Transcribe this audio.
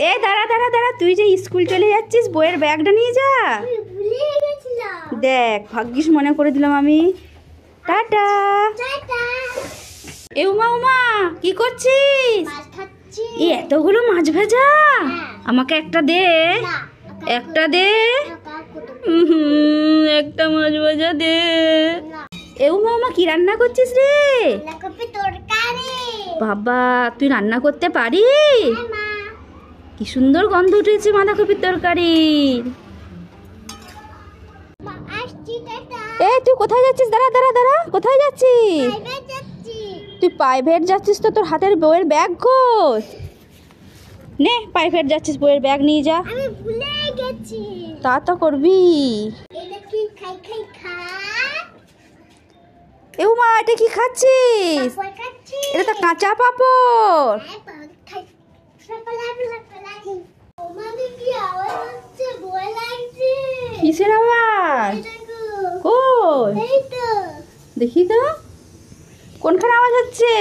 এ দাঁড়া দাঁড়া দাঁড়া, তুই যে স্কুল চলে যাচ্ছিস বইয়ের ব্যাগটা নিয়ে যা। দেখ ভাগ্যিস মনে করে দিলাম আমি। টাটা। এ উমা উমা, কি করছিস? এই এতগুলো মাছ ভাজা, আমাকে একটা দে, একটা দে। একটা মাছ ভাজা দে। এ উমা উমা, কি রান্না করছিস রে? বাবা, তুই রান্না করতে পারিস? কি সুন্দর গন্ধ উঠেছে বাঁধাকপির তরকারি। এই তুই কোথায় যাচ্ছিস? দাঁড়া দাঁড়া দাঁড়া, কোথায় যাচ্ছিস? তুই প্রাইভেট যাচ্ছিস তো তোর হাতের বইয়ের ব্যাগ খোঁজ। নে, প্রাইভেট যাচ্ছিস বইয়ের ব্যাগ নিয়ে যা। আমি ভুলে গেছি। তা তো করবি। এটা কি খাই খাই খা? এ উমা, এটা কি খাচ্ছিস? পাপড় খাচ্ছি। এটা তো কাঁচা পাঁপড়। কিসের আওয়াজ? কই দেখি তো, কোনখানে আওয়াজ হচ্ছে?